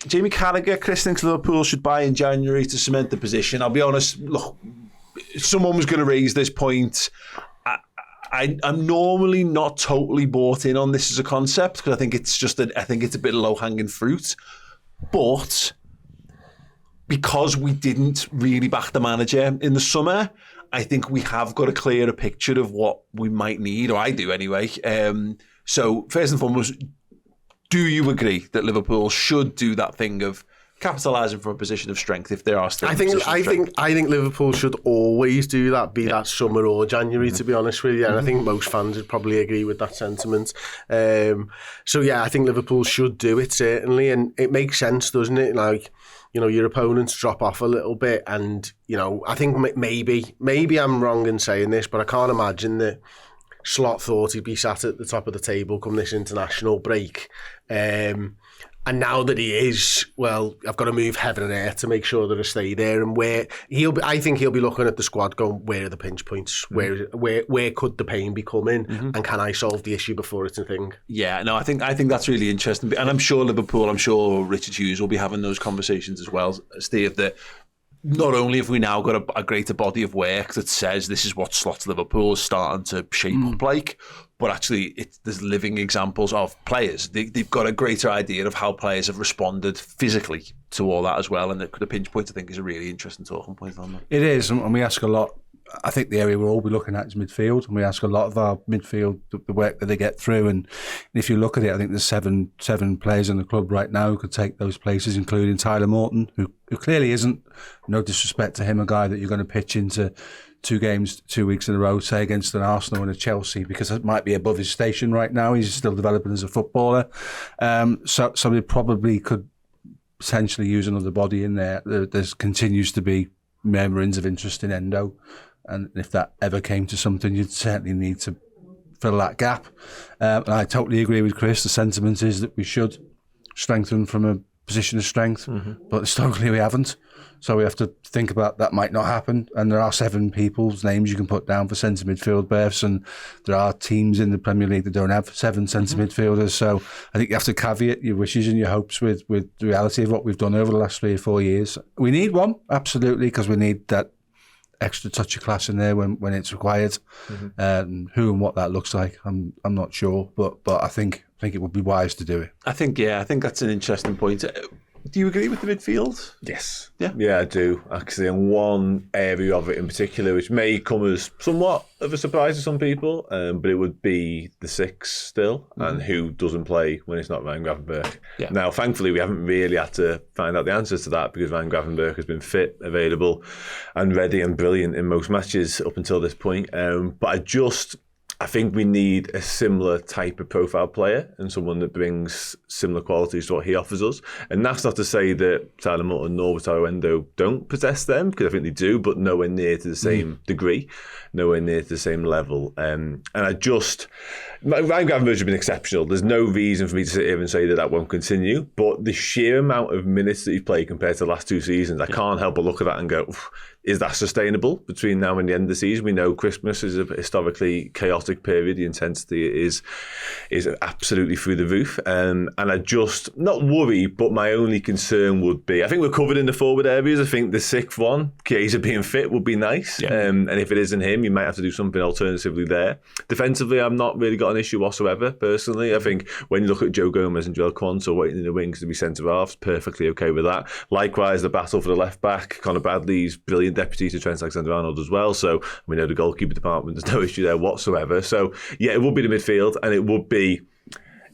Jamie Carragher, Chris thinks Liverpool should buy in January to cement the position. I'll be honest, look, someone was going to raise this point. I'm normally not totally bought in on this as a concept because I think it's a bit of low-hanging fruit. But because we didn't really back the manager in the summer, I think we have got a clearer picture of what we might need, or I do anyway. So first and foremost, do you agree that Liverpool should do that thing of capitalising from a position of strength if there are still? I think Liverpool should always do that, be that summer or January. To be honest with you, and I think most fans would probably agree with that sentiment. So yeah, I think Liverpool should do it certainly, and it makes sense, doesn't it? Like, you know, your opponents drop off a little bit, and you know, I think maybe I'm wrong in saying this, but I can't imagine that Slot thought he'd be sat at the top of the table come this international break. And now that he is, well, I've got to move heaven and earth to make sure that I stay there. And I think he'll be looking at the squad going, where are the pinch points? Where could the pain be coming? And can I solve the issue before it's a thing? Yeah, no, I think that's really interesting. And I'm sure Richard Hughes will be having those conversations as well, Steve, that not only have we now got a greater body of work that says this is what Slot's Liverpool is starting to shape up like, but actually there's living examples of players. They've got a greater idea of how players have responded physically to all that as well. And the pinch point, I think, is a really interesting talking point on that. It is, and we ask a lot. I think the area we'll all be looking at is midfield, and we ask a lot of our midfield the work that they get through. And if you look at it, I think there's seven players in the club right now who could take those places, including Tyler Morton, who clearly isn't, no disrespect to him, a guy that you're going to pitch into 2 games 2 weeks in a row, say against an Arsenal and a Chelsea, because it might be above his station right now. He's still developing as a footballer. So we probably could potentially use another body in there. There continues to be murmurings of interest in Endo. And if that ever came to something, you'd certainly need to fill that gap. And I totally agree with Chris. The sentiment is that we should strengthen from a position of strength, but historically we haven't. So we have to think about that might not happen. And there are 7 people's names you can put down for centre midfield berths, and there are teams in the Premier League that don't have 7 centre midfielders. So I think you have to caveat your wishes and your hopes with the reality of what we've done over the last 3 or 4 years. We need one, absolutely, because we need that extra touch of class in there when it's required. Who and what that looks like, I'm not sure, but I think it would be wise to do it. I think that's an interesting point. Do you agree with the midfield? Yes. Yeah, I do, actually. And one area of it in particular, which may come as somewhat of a surprise to some people, but it would be the 6 still, and who doesn't play when it's not Ryan Gravenberch. Yeah. Now, thankfully, we haven't really had to find out the answers to that, because Ryan Gravenberch has been fit, available, and ready and brilliant in most matches up until this point. But I think we need a similar type of profile player, and someone that brings similar qualities to what he offers us. And that's not to say that Tyler Morton nor Wataru Endo don't possess them, because I think they do, but nowhere near to the same degree, nowhere near to the same level. And Ryan Gravenberch has been exceptional. There's no reason for me to sit here and say that won't continue, but the sheer amount of minutes that he's played compared to the last 2 seasons, I can't help but look at that and go, is that sustainable between now and the end of the season? We know Christmas is a historically chaotic period. The intensity is absolutely through the roof. And I just, not worry, but my only concern would be, I think we're covered in the forward areas. I think the 6th one, Chiesa being fit, would be nice. Yeah. And if it isn't him, you might have to do something alternatively there. Defensively, I've not really got an issue whatsoever, personally. I think when you look at Joe Gomez and Joel Quanto waiting in the wings to be centre-halves, perfectly okay with that. Likewise, the battle for the left-back, Conor Bradley's brilliant deputy to Trent Alexander-Arnold as well. So we know the goalkeeper department, there's no issue there whatsoever. So yeah, it would be the midfield, and it would be,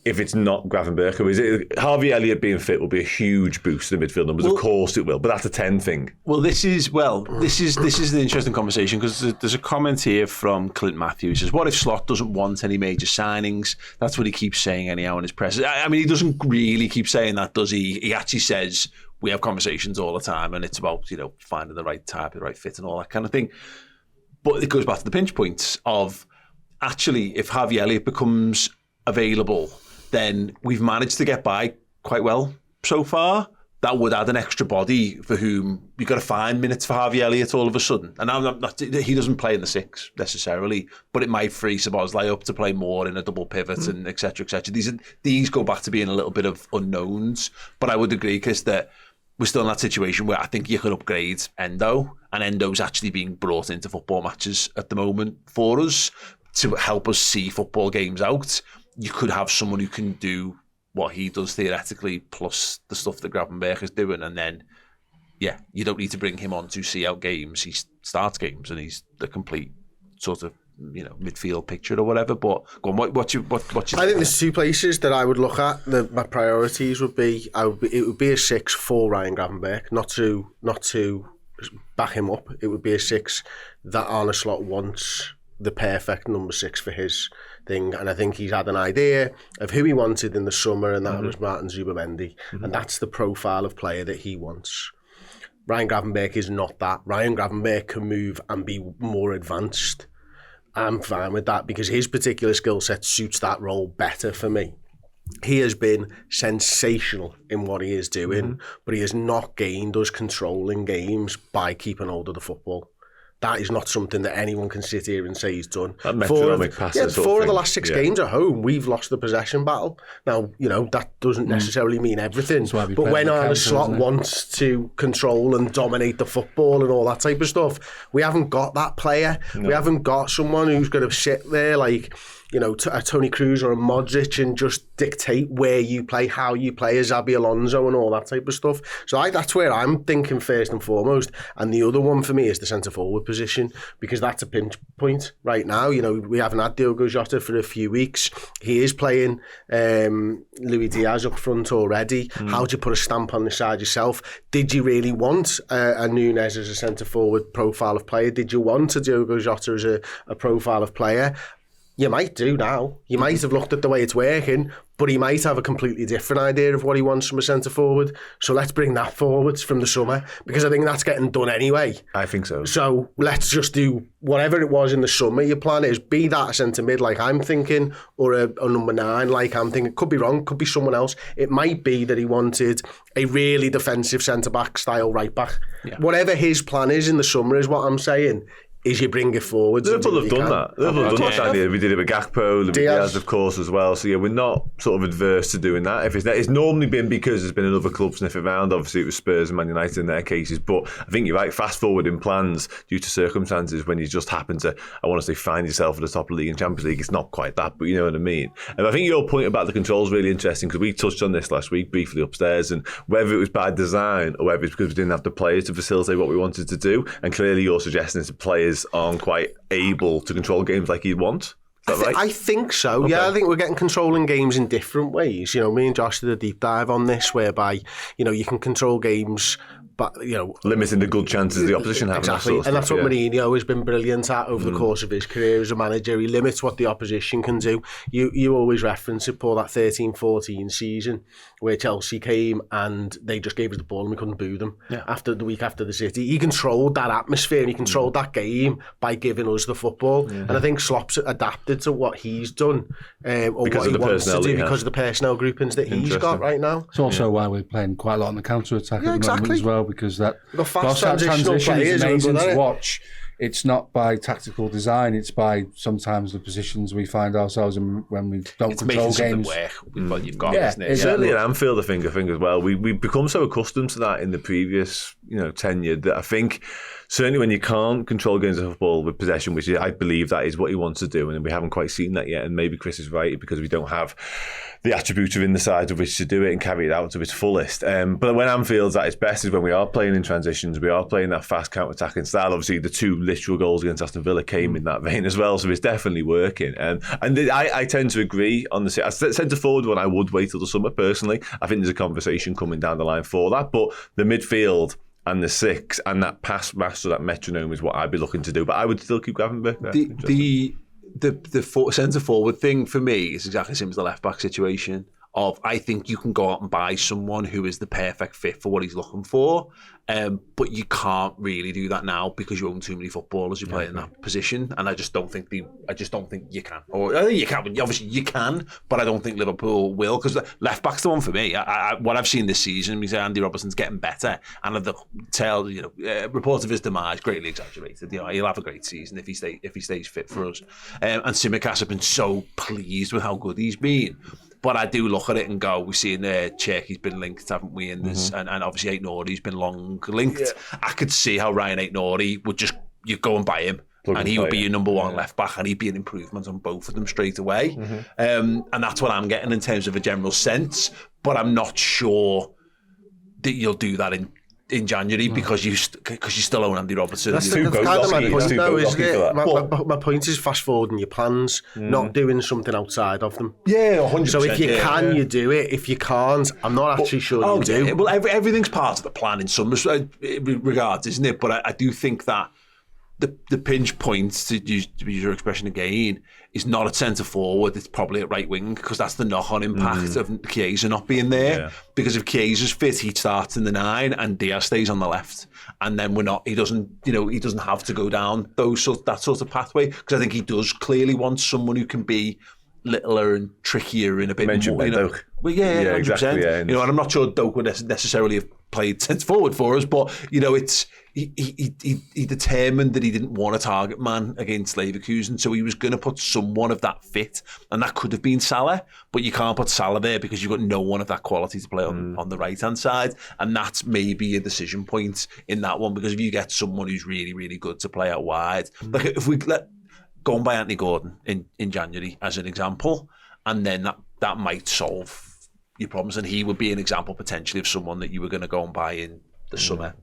if it's not Gravenberch, Harvey Elliott being fit will be a huge boost to the midfield numbers. Of course it will, but that's a 10 thing. Well, this is the interesting conversation, because there's a comment here from Clint Matthews. Says, what if Slot doesn't want any major signings? That's what he keeps saying anyhow in his press. I mean, he doesn't really keep saying that, does he? He actually says we have conversations all the time, and it's about, finding the right type, the right fit, and all that kind of thing. But it goes back to the pinch points of, actually, if Harvey Elliott becomes available, then we've managed to get by quite well so far. that would add an extra body for whom you've got to find minutes for Harvey Elliott all of a sudden. And I'm not, he doesn't play in the 6 necessarily, but it might free Szoboszlai up to play more in a double pivot and et cetera, et cetera. These go back to being a little bit of unknowns. But I would agree, Chris, that we're still in that situation where I think you could upgrade Endo, and Endo's actually being brought into football matches at the moment for us to help us see football games out. You could have someone who can do what he does theoretically, plus the stuff that Gravenberch is doing, and then, yeah, you don't need to bring him on to see out games. He starts games, and he's the complete sort of, you know, midfield picture or whatever. But go on, what you I think there's 2 places that I would look at. My priorities would be, it would be a 6 for Ryan Gravenberch, not to back him up. It would be a 6 that Arne Slot wants the perfect number 6 for his thing, and I think he's had an idea of who he wanted in the summer, and that was Martin Zubimendi, and that's the profile of player that he wants. Ryan Gravenberch is not that. Ryan Gravenberch can move and be more advanced. I'm fine with that because his particular skill set suits that role better for me. He has been sensational in what he is doing, but he has not gained us controlling games by keeping hold of the football. That is not something that anyone can sit here and say he's done. That metronomic passes. 4 of the last 6 games at home, we've lost the possession battle. Now, you know, that doesn't necessarily mean everything. But when Arne Slot wants to control and dominate the football and all that type of stuff, we haven't got that player. No. We haven't got someone who's going to sit there like, you know, a Toni Kroos or a Modric and just dictate where you play, how you play, a Xabi Alonso and all that type of stuff. So that's where I'm thinking first and foremost. And the other one for me is the centre-forward position, because that's a pinch point right now. You know, we haven't had Diogo Jota for a few weeks. He is playing Luis Diaz up front already. How do you put a stamp on the side yourself? Did you really want a Nunes as a centre-forward profile of player? Did you want a Diogo Jota as a profile of player? You might do now. You might have looked at the way it's working, but he might have a completely different idea of what he wants from a centre-forward. So let's bring that forwards from the summer, because I think that's getting done anyway. I think so. So let's just do whatever it was in the summer. Your plan is, be that a centre-mid like I'm thinking, or a number 9 like I'm thinking. Could be wrong, could be someone else. It might be that he wanted a really defensive centre-back style right-back. Yeah. Whatever his plan is in the summer is what I'm saying. Is you bring it forward. Liverpool have done that. Liverpool have done that. We did it with Gakpo, Diaz, of course, as well. So yeah, we're not sort of adverse to doing that. If it's normally been because there's been another club sniffing around. Obviously, it was Spurs and Man United in their cases. But I think you're right. Fast forward in plans due to circumstances when you just happen to, I want to say, find yourself at the top of the league and Champions League. It's not quite that, but you know what I mean. And I think your point about the control is really interesting, because we touched on this last week briefly upstairs, and whether it was by design or whether it's because we didn't have the players to facilitate what we wanted to do. And clearly, you're suggesting that the players aren't quite able to control games like you'd want. Is that right? I think so. Okay. Yeah, I think we're getting controlling games in different ways. You know, me and Josh did a deep dive on this, whereby, you know, you can control games, but, you know, limiting the good chances the opposition have. Exactly, and that's what Mourinho has been brilliant at over the course of his career as a manager. He limits what the opposition can do. You always reference it, Paul, that 13-14 season where Chelsea came and they just gave us the ball and we couldn't boo them after the week after the City. He controlled that atmosphere and he controlled that game by giving us the football. And I think Slopp's adapted to what he's done, or because what he wants to do, because of the personnel groupings that he's got right now. It's also why we're playing quite a lot on the counter-attack at the moment as well, because that fast transition is amazing to watch. It's not by tactical design, it's by sometimes the positions we find ourselves in when we don't control games. Work with what you've got, isn't it? Certainly at Anfield, I think as well. We've become so accustomed to that in the previous, tenure, that I think certainly when you can't control games of football with possession, which I believe that is what he wants to do, and we haven't quite seen that yet. And maybe Chris is right, because we don't have the attributes within the side of which to do it and carry it out to its fullest. But when Anfield's at its best is when we are playing in transitions, we are playing that fast counter-attacking style. Obviously, the 2 literal goals against Aston Villa came in that vein as well, so it's definitely working. And I tend to agree on the centre-forward one. I would wait till the summer, personally. I think there's a conversation coming down the line for that. But the midfield and the 6 and that pass master, that metronome, is what I'd be looking to do. But I would still keep Gravenberch there. The centre forward thing for me is exactly the same as the left back situation. I think you can go out and buy someone who is the perfect fit for what he's looking for, but you can't really do that now because you own too many footballers who play in that position, and I just don't think you can. Or you can, obviously you can, but I don't think Liverpool will, because left back's the one for me. What I've seen this season is Andy Robertson's getting better, and the reports of his demise greatly exaggerated. He'll have a great season if he stays fit for us. And Tsimikas have been so pleased with how good he's been. But I do look at it and go, we've seen Cherky's been linked, haven't we? And obviously Aït-Nouri's been long linked. Yeah. I could see how Ryan Aït-Nouri would just, you go and buy him. And he would be your number one left back, and he'd be an improvement on both of them straight away. And that's what I'm getting in terms of a general sense. But I'm not sure that you'll do that in January because you still own Andy Robertson. That's kind of my point, though, isn't it? My point is fast forwarding your plans, not doing something outside of them. Yeah, 100%. So if you can, you do it. If you can't, I'm not actually sure you do. Well, everything's part of the plan in some regards, isn't it? But I do think that the pinch point, to use your expression again, is not at centre forward. It's probably at right wing, because that's the knock-on impact of Chiesa not being there. Yeah. Because if Chiesa's fit, he starts in the 9 and Diaz stays on the left, and then he doesn't have to go down that sort of pathway. Because I think he does clearly want someone who can be littler and trickier and a bit more. Doak. Well, yeah, 100%. Exactly, yeah. And I'm not sure Doak would necessarily have played centre forward for us, but it's. He determined that he didn't want a target man against Leverkusen, so he was going to put someone of that fit, and that could have been Salah, but you can't put Salah there because you've got no one of that quality to play on the right-hand side, and that's maybe a decision point in that one, because if you get someone who's really, really good to play out wide, like if we go and buy Anthony Gordon in January as an example, and then that might solve your problems, and he would be an example potentially of someone that you were going to go and buy in the summer.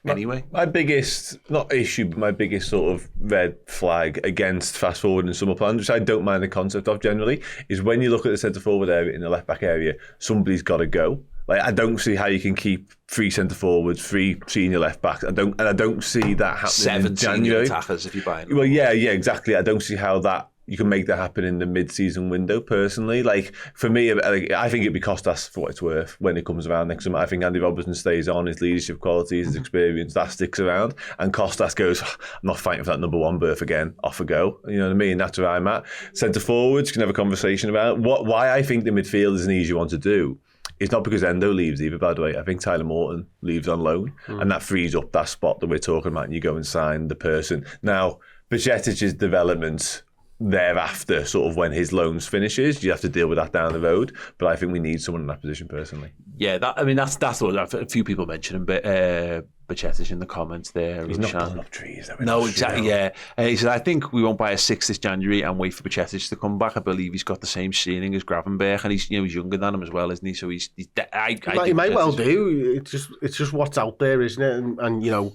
Anyway, my biggest, not issue, but my biggest sort of red flag against fast forward and summer plans, which I don't mind the concept of generally, is when you look at the centre forward area in the left back area, somebody's got to go. Like, I don't see how you can keep 3 centre forwards, 3 senior left backs. I don't see that happening in January. 7 senior attackers if you buy them. Well, yeah, exactly. I don't see how that you can make that happen in the mid-season window, personally. Like, for me, I think it'd be Costas for what it's worth when it comes around next summer. I think Andy Robertson stays on, his leadership qualities, his experience, that sticks around. And Costas goes, I'm not fighting for that number 1 berth again, off I go. You know what I mean? That's where I'm at. Centre forwards, can have a conversation about why I think the midfield is an easy one to do. It's not because Endo leaves either, by the way. I think Tyler Morton leaves on loan, and that frees up that spot that we're talking about, and you go and sign the person. Now, Bajcetic's development thereafter, sort of when his loans finishes, you have to deal with that down the road. But I think we need someone in that position personally. Yeah, that's what a few people mentioned, but Bajcetic in the comments there. He's not pulling up trees. No, exactly. Yeah, he said, I think we won't buy a 6 this January and wait for Bajcetic to come back. I believe he's got the same ceiling as Gravenberch, and he's younger than him as well, isn't he? So he might well do. It's just what's out there, isn't it? And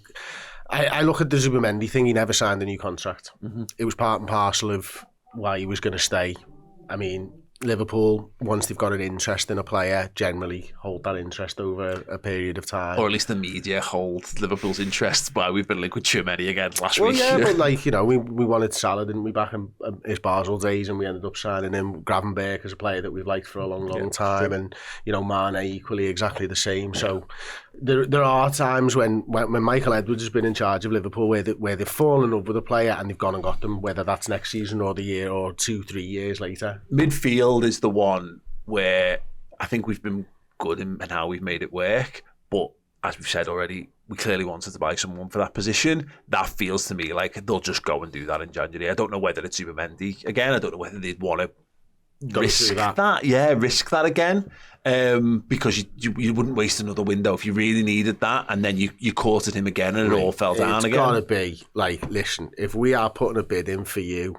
I look at the Zubimendi thing. He never signed a new contract. It was part and parcel of why he was going to stay. I mean, Liverpool, once they've got an interest in a player, generally hold that interest over a period of time. Or at least the media hold Liverpool's interest. But we've been linked with Tchouameni again last week. Well, yeah, but we wanted Salah, didn't we, back in his Basel days, and we ended up signing him. Gravenberch as a player that we've liked for a long time, and Mane equally exactly the same. So there are times when Michael Edwards has been in charge of Liverpool where they've fallen in love with a player and they've gone and got them, whether that's next season or the year or 2-3 years later. Midfield is the one where I think we've been good in how we've made it work, but as we've said already, we clearly wanted to buy someone for that position. That feels to me like they'll just go and do that in January. I don't know whether it's Zubimendi again. I don't know whether they'd want to risk that again, because you wouldn't waste another window if you really needed that, and then you courted him again and it all fell down again. It's got to be like, listen, if we are putting a bid in for you,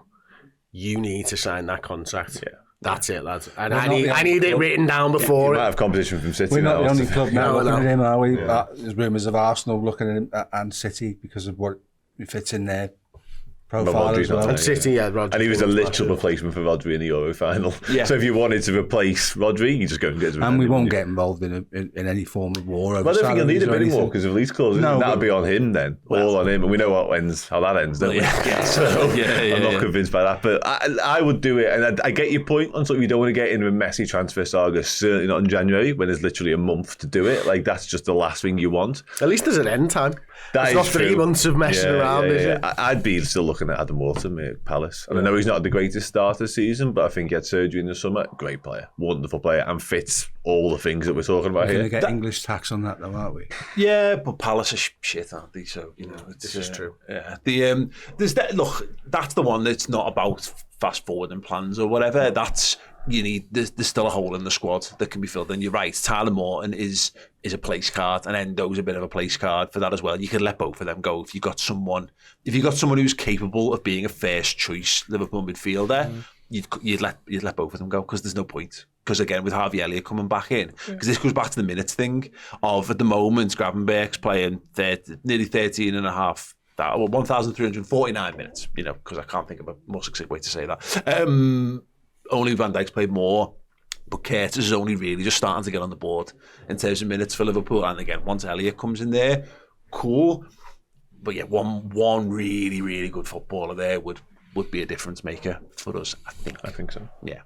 you need to sign that contract. Yeah. That's it, lads. And I need it written down before. You might have competition from City. We're not now, the only club now looking at him, are we? Yeah. There's rumours of Arsenal looking at him and City because of what he fits in there. profile Rodri's as well. not And City, yeah, Rodri. And he was a literal replacement for Rodri in the Euro final. Yeah. So if you wanted to replace Rodri, you just go and get him. And we won't get involved in any form of war over Well, I don't think you'll need salaries a or bit more anything. because of lease clauses. No, That'll but- be on him then, all on him. And we know how that ends, don't we? Yeah. So I'm not convinced by that. But I would do it. And I get your point on something you don't want to get into a messy transfer saga, certainly not in January when there's literally a month to do it. Like, that's just the last thing you want. At least there's an end time. That It's not is 3 true. months of messing around, is it? I'd be still looking at Adam Wharton at Palace. And I know he's not the greatest start of the season, but I think he had surgery in the summer. Great player, wonderful player, and fits all the things that we're talking about We're going to here. get English tax on that, though, aren't we? Yeah, but Palace are shit, aren't they? So this is true. Yeah, there's that. Look, that's the one that's not about fast forwarding plans or whatever. That's there's still a hole in the squad that can be filled. And you're right, Tyler Morton is a place card, and Endo's a bit of a place card for that as well. You could let both of them go if you got someone who's capable of being a first choice Liverpool midfielder. You'd let both of them go because there's no point. Because again, with Harvey Elliott coming back in, because this goes back to the minutes thing of at the moment, Gravenberch's playing nearly 13 and a half. 1,349 minutes, because I can't think of a more succinct way to say that. Only Van Dijk's played more, but Curtis is only really just starting to get on the board in terms of minutes for Liverpool. And again, once Elliott comes in there, cool. But yeah, one really, really good footballer there would be a difference maker for us, I think. I think so. Yeah.